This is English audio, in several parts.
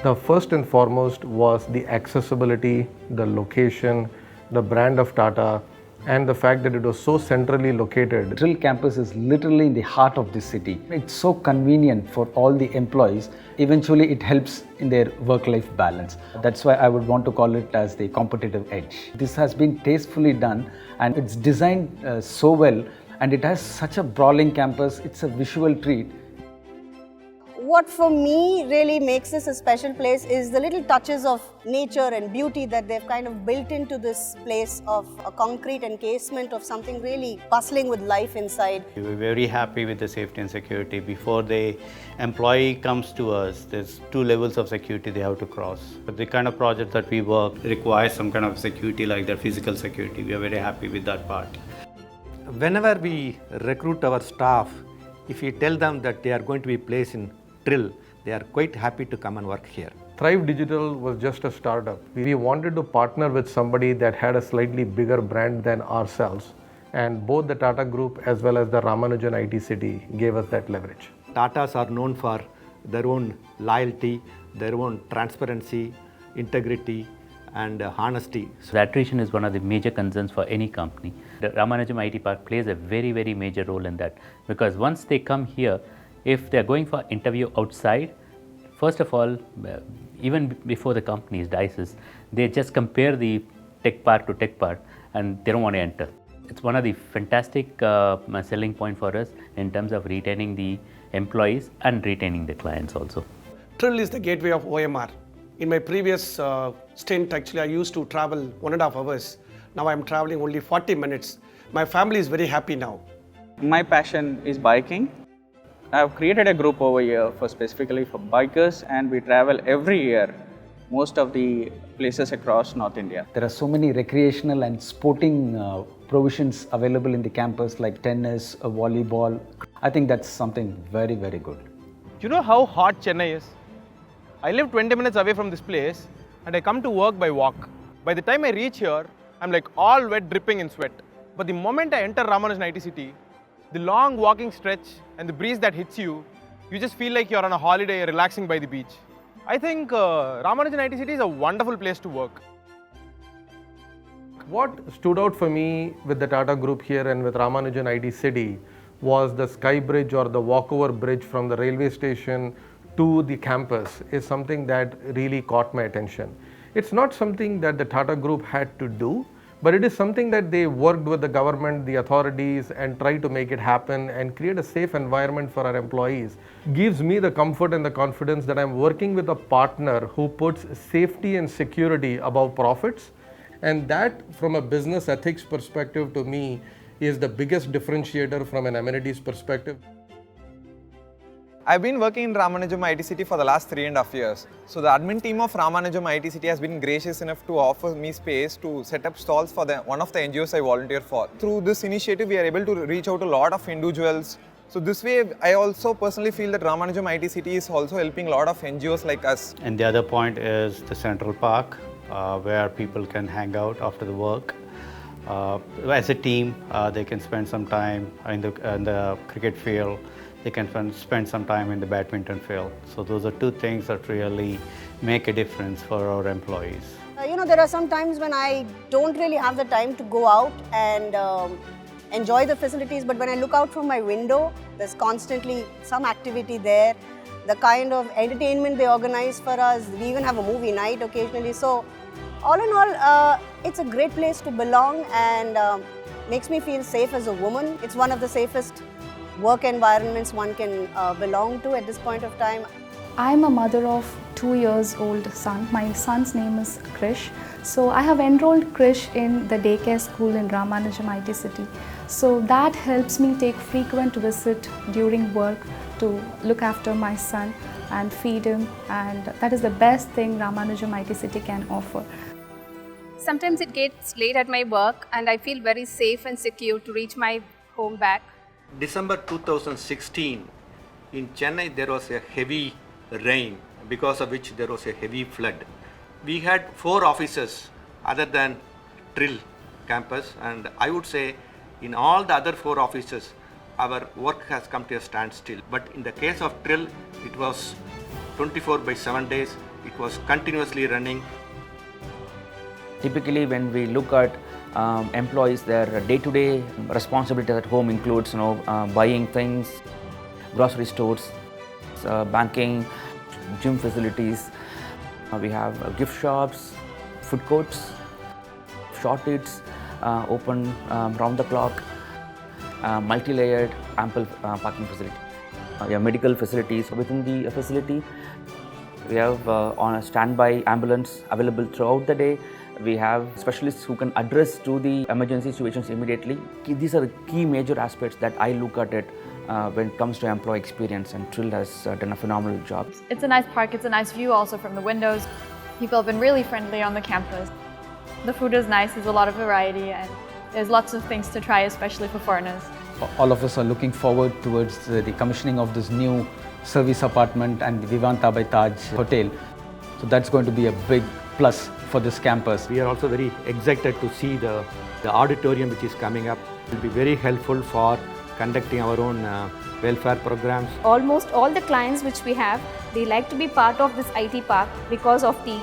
The first and foremost was the accessibility, the location, the brand of Tata, and the fact that it was so centrally located. Trill campus is literally in the heart of the city. It's so convenient for all the employees. Eventually, it helps in their work-life balance. That's why I would want to call it as the competitive edge. This has been tastefully done and it's designed so well, and it has such a brawling campus. It's a visual treat. What for me really makes this a special place is the little touches of nature and beauty that they've kind of built into this place of a concrete encasement of something really bustling with life inside. We're very happy with the safety and security. Before the employee comes to us, there's 2 levels of security they have to cross. But the kind of project that we work requires some kind of security like that, physical security. We are very happy with that part. Whenever we recruit our staff, if we tell them that they are going to be placed in Trill, they are quite happy to come and work here. Thrive Digital was just a startup. We wanted to partner with somebody that had a slightly bigger brand than ourselves. And both the Tata Group as well as the Ramanujan IT City gave us that leverage. Tatas are known for their own loyalty, their own transparency, integrity, and honesty. So attrition is one of the major concerns for any company. The Ramanujam IT Park plays a very, very major role in that, because once they come here, if they're going for interview outside, first of all, even before the company dices, they just compare the tech park to tech park and they don't want to enter. It's one of the fantastic selling point for us in terms of retaining the employees and retaining the clients also. Trill is the gateway of OMR. In my previous stint, actually, I used to travel 1.5 hours. Now I'm traveling only 40 minutes. My family is very happy now. My passion is biking. I have created a group over here specifically for bikers, and we travel every year most of the places across North India. There are so many recreational and sporting provisions available in the campus like tennis, volleyball. I think that's something very, very good. You know how hot Chennai is? I live 20 minutes away from this place and I come to work by walk. By the time I reach here, I'm like all wet, dripping in sweat. But the moment I enter Ramanujan IT City, the long walking stretch and the breeze that hits you, you just feel like you're on a holiday relaxing by the beach. I think Ramanujan IT City is a wonderful place to work. What stood out for me with the Tata Group here and with Ramanujan IT City was the sky bridge or the walkover bridge from the railway station to the campus is something that really caught my attention. It's not something that the Tata Group had to do, but it is something that they worked with the government, the authorities, and tried to make it happen and create a safe environment for our employees. Gives me the comfort and the confidence that I'm working with a partner who puts safety and security above profits. And that, from a business ethics perspective, to me, is the biggest differentiator from an amenities perspective. I've been working in Ramanujam IT City for the last 3.5 years. So the admin team of Ramanujam IT City has been gracious enough to offer me space to set up stalls for one of the NGOs I volunteer for. Through this initiative, we are able to reach out to a lot of individuals. So this way, I also personally feel that Ramanujam IT City is also helping a lot of NGOs like us. And the other point is the Central Park, where people can hang out after the work. As a team, they can spend some time in the cricket field. They can spend some time in the badminton field. So those are 2 things that really make a difference for our employees. There are some times when I don't really have the time to go out and enjoy the facilities, but when I look out from my window, there's constantly some activity there. The kind of entertainment they organize for us, we even have a movie night occasionally. So all in all, it's a great place to belong and makes me feel safe as a woman. It's one of the safest work environments one can belong to at this point of time. I'm a mother of 2-year-old son. My son's name is Krish. So I have enrolled Krish in the daycare school in Ramanujam IT City. So that helps me take frequent visit during work to look after my son and feed him, and that is the best thing Ramanujam IT City can offer. Sometimes it gets late at my work and I feel very safe and secure to reach my home back. December 2016, in Chennai there was a heavy rain, because of which there was a heavy flood. We had 4 offices other than Trill campus, and I would say in all the other 4 offices our work has come to a standstill. But in the case of Trill, it was 24/7 days. It was continuously running. Typically, when we look at employees, their day-to-day responsibilities at home includes, buying things, grocery stores, banking, gym facilities. We have gift shops, food courts, short eats, open round the clock, multi-layered, ample parking facility. We have medical facilities within the facility. We have on a standby ambulance available throughout the day. We have specialists who can address to the emergency situations immediately. These are the key major aspects that I look at it when it comes to employee experience, and Trill has done a phenomenal job. It's a nice park, it's a nice view also from the windows. People have been really friendly on the campus. The food is nice, there's a lot of variety, and there's lots of things to try, especially for foreigners. All of us are looking forward towards the commissioning of this new service apartment and the Vivanta by Taj Hotel. So that's going to be a big plus for this campus. We are also very excited to see the auditorium which is coming up. It will be very helpful for conducting our own welfare programs. Almost all the clients which we have, they like to be part of this IT park because of the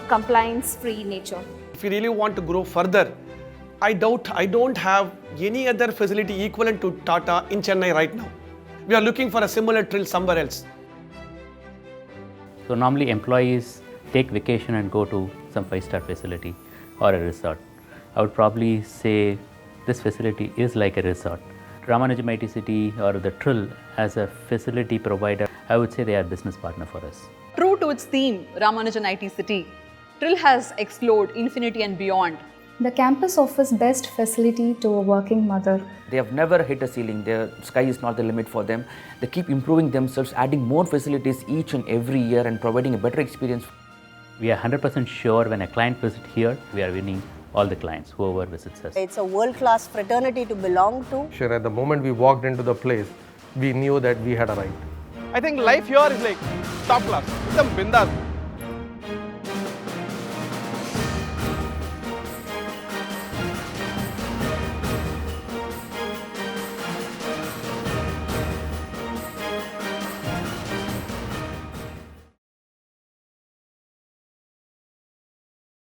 compliance-free nature. If we really want to grow further, I doubt I don't have any other facility equivalent to Tata in Chennai right now. We are looking for a similar Trill somewhere else. So normally employees take vacation and go to some 5-star facility or a resort. I would probably say this facility is like a resort. Ramanujan IT City or the Trill as a facility provider, I would say they are a business partner for us. True to its theme, Ramanujan IT City, Trill has explored infinity and beyond. The campus offers best facility to a working mother. They have never hit a ceiling. The sky is not the limit for them. They keep improving themselves, adding more facilities each and every year and providing a better experience. We are 100% sure when a client visits here, we are winning all the clients, whoever visits us. It's a world-class fraternity to belong to. Sure, at the moment we walked into the place, we knew that we had arrived. I think life here is like top class. It's bindas.